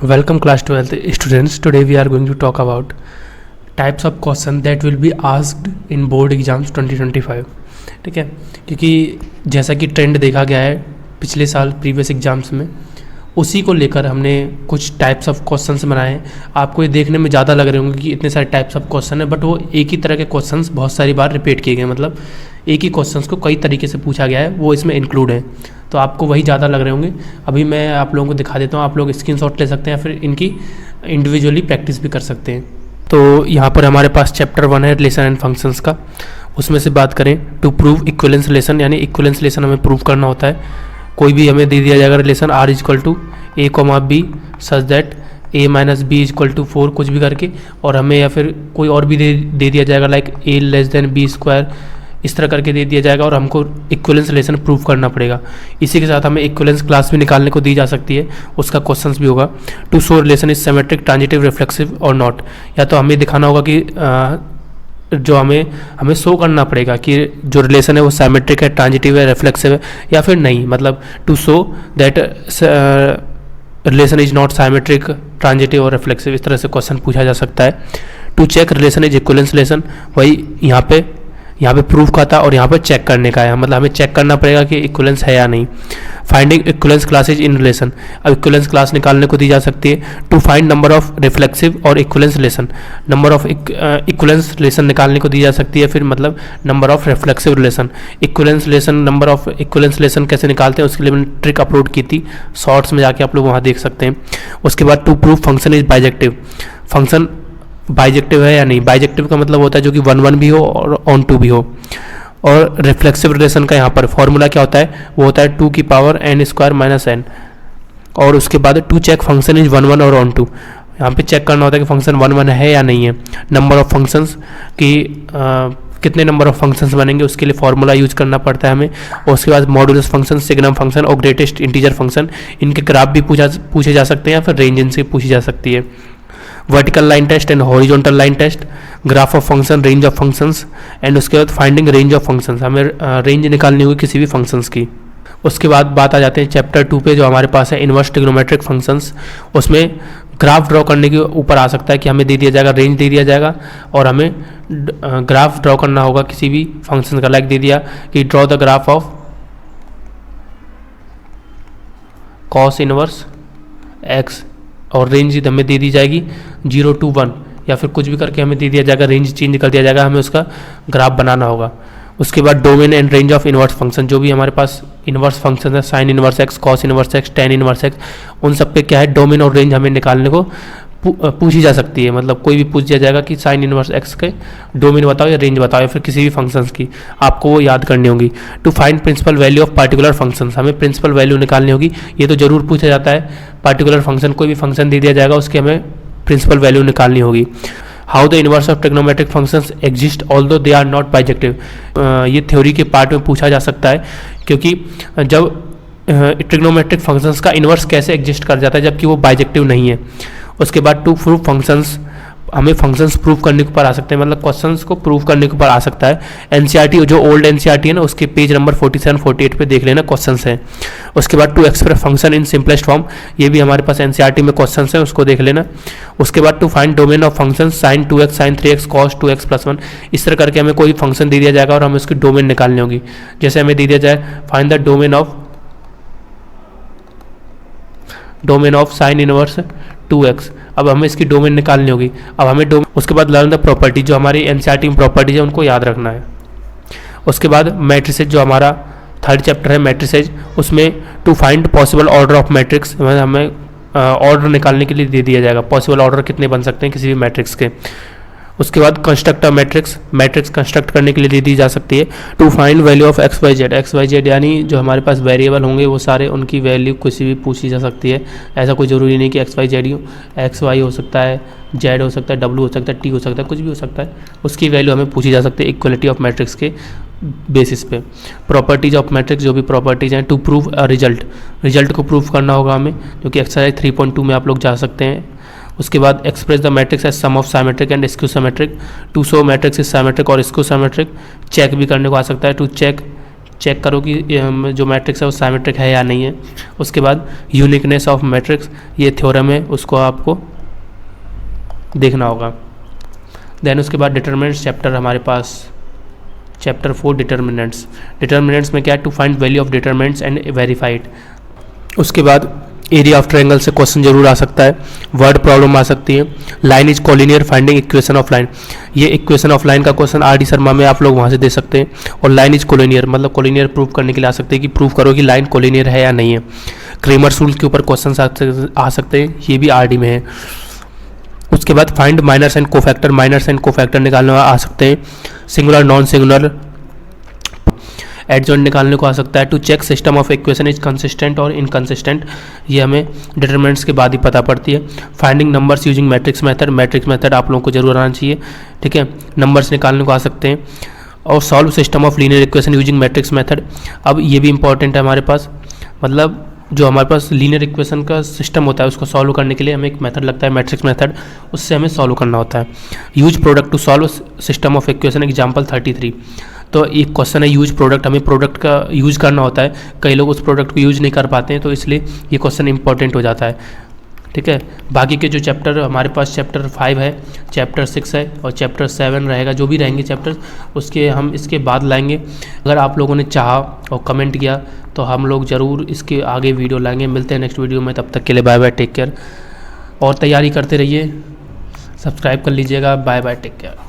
Welcome class 12th students. Today we are going to talk about types of question that will be asked in board exams 2025. ठीक है, क्योंकि जैसा कि trend देखा गया है पिछले साल प्रीवियस एग्जाम्स में, उसी को लेकर हमने कुछ टाइप्स ऑफ क्वेश्चंस बनाए हैं। आपको ये देखने में ज़्यादा लग रहे होंगे कि इतने सारे टाइप्स ऑफ क्वेश्चन है, बट वो एक ही तरह के क्वेश्चंस बहुत सारी बार रिपीट किए गए, मतलब एक ही क्वेश्चंस को कई तरीके से पूछा गया है, वो इसमें इंक्लूड है। तो आपको वही ज़्यादा लग रहे होंगे। अभी मैं आप लोगों को दिखा देता हूँ, आप लोग स्क्रीनशॉट ले सकते हैं, फिर इनकी इंडिविजुअली प्रैक्टिस भी कर सकते हैं। तो यहाँ पर हमारे पास चैप्टर 1 है रिलेशन एंड फंक्शंस का। उसमें से बात करें टू प्रूव इक्विवेलेंस रिलेशन, यानी इक्विवेलेंस रिलेशन हमें प्रूव करना होता है। कोई भी हमें दे दिया जाएगा relation R equal to A, B such that A minus B equal to 4 कुछ भी करके, और हमें या फिर कोई और भी दे दिया जाएगा like A less than B square, इस तरह करके दे दिया जाएगा और हमको इक्विवेलेंस रिलेशन प्रूव करना पड़ेगा। इसी के साथ हमें इक्विवेलेंस क्लास भी निकालने को दी जा सकती है, उसका क्वेश्चंस भी होगा। To show relation is symmetric, transitive, reflexive और नॉट, या तो हमें दिखाना होगा कि जो हमें शो करना पड़ेगा कि जो रिलेशन है वो सिमेट्रिक है, ट्रांजिटिव है, रिफ्लेक्सिव है, या फिर नहीं, मतलब to show that relation is not symmetric, transitive और रिफ्लेक्सिव, इस तरह से क्वेश्चन पूछा जा सकता है। To check relation is equivalence relation, वही यहाँ पे प्रूफ का था और यहाँ पे चेक करने का है, मतलब हमें चेक करना पड़ेगा कि इक्विवेलेंस है या नहीं। Finding equivalence classes in relation, अब इक्विवेलेंस क्लास निकालने को दी जा सकती है। To find number of reflexive और equivalence relation, number of equivalence relation निकालने को दी जा सकती है, फिर मतलब number of reflexive relation. Equivalence relation, number of equivalence relation कैसे निकालते हैं उसके लिए मैंने ट्रिक अपलोड की थी, शॉर्ट्स में जाके आप लोग वहाँ देख सकते हैं। उसके बाद to proof function is bijective, function bijective है या नहीं। बाइजेक्टिव का मतलब होता है जो कि 1 भी हो और ऑन 2 भी हो। और रिफ्लेक्सिव रिलेशन का यहाँ पर फॉर्मूला क्या होता है, वो होता है 2 की power n square minus n। और उसके बाद टू चेक फंक्शन इज 1 और ऑन 2, यहाँ पे चेक करना होता है कि फंक्शन 1 है या नहीं है। नंबर ऑफ फंक्शंस की कितने नंबर ऑफ फंक्शंस बनेंगे उसके लिए फॉर्मूला यूज करना पड़ता है हमें। और उसके बाद मॉडुलस फंक्शन, सिग्नम फंक्शन और ग्रेटेस्ट इंटीजर फंक्शन, इनके ग्राफ भी पूछे जा सकते हैं या फिर रेंज इनसे पूछी जा सकती है। Vertical line test and horizontal line test, graph of function, range of functions, and उसके बाद फाइंडिंग रेंज ऑफ फंक्शंस, हमें रेंज निकालनी होगी किसी भी फंक्शंस की। उसके बाद बात आ जाते हैं चैप्टर 2 पे, जो हमारे पास है इनवर्स ट्रिग्नोमेट्रिक फंक्शंस। उसमें ग्राफ ड्रॉ करने के ऊपर आ सकता है कि हमें दे दिया जाएगा, रेंज दे दिया जाएगा और हमें ग्राफ ड्रॉ करना होगा किसी भी फंक्शन का। लाइक दे दिया कि draw the graph of cos inverse x, और रेंज हमें दे दी जाएगी 0 to 1, या फिर कुछ भी करके हमें दे दिया जाएगा, रेंज चेंज कर दिया जाएगा, हमें उसका ग्राफ बनाना होगा। उसके बाद domain and range of inverse function, जो भी हमारे पास इनवर्स फंक्शन है, sine inverse x, cos inverse x, tan inverse x, उन सब पे क्या है डोमेन और रेंज हमें निकालने को पूछी जा सकती है। मतलब कोई भी पूछ दिया जाएगा कि साइन इनवर्स एक्स के डोमेन बताओ या रेंज बताओ, या फिर किसी भी फंक्शंस की, आपको वो याद करनी होगी। To find principal value of particular functions, हमें प्रिंसिपल वैल्यू निकालनी होगी, ये तो जरूर पूछा जाता है। पार्टिकुलर फंक्शन, कोई भी फंक्शन दे दिया जाएगा उसकी हमें प्रिंसिपल वैल्यू निकालनी होगी। How the inverse of trigonometric functions exist although they are not bijective, ये थ्योरी के पार्ट में पूछा जा सकता है, क्योंकि जब ट्रिग्नोमेट्रिक फंक्शंस का इनवर्स कैसे एग्जिस्ट कर जाता है जबकि वो बाइजेक्टिव नहीं है। उसके बाद टू प्रूव फंक्शंस, हमें फंक्शंस प्रूव करने के ऊपर आ सकते हैं, मतलब क्वेश्चंस को प्रूव करने के ऊपर आ सकता है। एनसीईआरटी, जो ओल्ड एनसीईआरटी है ना, उसके पेज नंबर 47-48 पे देख लेना, क्वेश्चंस हैं। उसके बाद to express function in simplest form, ये भी हमारे पास एनसीईआरटी में क्वेश्चंस हैं, उसको देख लेना। उसके बाद to find domain of function sine 2x, sine 3x, cos 2x + 1, इस तरह करके हमें कोई फंक्शन दे दिया जाएगा और हमें उसकी डोमेन निकालनी होगी। जैसे हमें दे दिया जाए find the domain of sine inverse 2x, अब हमें इसकी डोमेन निकालनी होगी। अब हमें उसके बाद लर्न द प्रॉपर्टी, जो हमारी एनसीईआरटी में प्रॉपर्टीज है उनको याद रखना है। उसके बाद मैट्रिसेज, जो हमारा 3rd चैप्टर है मैट्रिसेज, उसमें to find possible order of matrix, हमें ऑर्डर निकालने के लिए दे दिया जाएगा, पॉसिबल ऑर्डर कितने बन सकते हैं किसी भी मैट्रिक्स के। उसके बाद कंस्ट्रक्ट मैट्रिक्स, मैट्रिक्स कंस्ट्रक्ट करने के लिए दे दी जा सकती है। To find value of x y z, यानी जो हमारे पास वेरिएबल होंगे वो सारे, उनकी वैल्यू किसी भी पूछी जा सकती है। ऐसा कोई ज़रूरी नहीं कि एक्स वाई जेड ही हो, एक्स वाई हो सकता है, जेड हो सकता है, डब्ल्यू हो सकता है, टी हो सकता है, कुछ भी हो सकता है, उसकी वैल्यू हमें पूछी जा सकती है इक्वलिटी ऑफ मैट्रिक्स के बेसिस पे। प्रॉपर्टीज ऑफ मैट्रिक्स, जो भी प्रॉपर्टीज हैं। टू प्रूव अ रिजल्ट को प्रूव करना होगा हमें, जो कि एक्सरसाइज 3.2 में आप लोग जा सकते हैं। उसके बाद express the matrix as sum of symmetric and skew symmetric, to show matrix is symmetric और स्क्यू सिमेट्रिक, चेक भी करने को आ सकता है। टू चेक चेक करो कि जो मैट्रिक्स है वो साइमेट्रिक है या नहीं है। उसके बाद यूनिकनेस ऑफ मैट्रिक्स, ये थ्योरम है, उसको आपको देखना होगा। देन उसके बाद डिटरमिनेंट्स चैप्टर हमारे पास, चैप्टर 4 डिटरमिनेंट्स। डिटरमिनेंट्स में क्या है, to find value of determinants and verified. उसके बाद एरिया ऑफ ट्रायंगल से क्वेश्चन जरूर आ सकता है, वर्ड प्रॉब्लम आ सकती है। Line is collinear, finding equation of line, ये इक्वेशन ऑफ लाइन का क्वेश्चन RD शर्मा में आप लोग वहाँ से दे सकते हैं। और लाइन इज कोलिनियर, मतलब कोलिनियर प्रूव करने के लिए आ सकते हैं कि प्रूव करो कि लाइन कोलिनियर है या नहीं है। क्रेमर्स रूल के ऊपर क्वेश्चन आ सकते हैं, ये भी RD में है। उसके बाद find minors and cofactor, minors and cofactor निकालने आ सकते हैं। सिंगुलर नॉन सिंगुलर एडजॉइंट निकालने को आ सकता है। To check system of equation is consistent और इनकंसिस्टेंट, ये हमें डिटरमिनेंट्स के बाद ही पता पड़ती है। Finding numbers using matrix method, matrix method आप लोगों को जरूर आना चाहिए, ठीक है। नंबर्स निकालने को आ सकते हैं। और solve system of linear equation using matrix method, अब ये भी इंपॉर्टेंट है हमारे पास, मतलब जो हमारे पास लीनियर इक्वेशन का सिस्टम होता है उसको सॉल्व करने के लिए हमें एक मेथड लगता है मैट्रिक्स मेथड, उससे हमें सॉल्व करना होता है। Use product to solve system of equation, example 33। तो एक क्वेश्चन है यूज प्रोडक्ट, हमें प्रोडक्ट का यूज करना होता है, कई लोग उस प्रोडक्ट को यूज नहीं कर पाते हैं, तो इसलिए ये क्वेश्चन इंपॉर्टेंट हो जाता है, ठीक है। बाकी के जो चैप्टर हमारे पास चैप्टर 5 है, चैप्टर 6 है और चैप्टर 7 रहेगा, जो भी रहेंगे चैप्टर्स उसके हम इसके बाद लाएंगे। अगर आप लोगों ने चाहा और कमेंट किया तो हम लोग ज़रूर इसके आगे वीडियो लाएंगे। मिलते हैं नेक्स्ट वीडियो में, तब तक के लिए बाय बाय, टेक केयर। और तैयारी करते रहिए, सब्सक्राइब कर लीजिएगा। Bye bye, take care.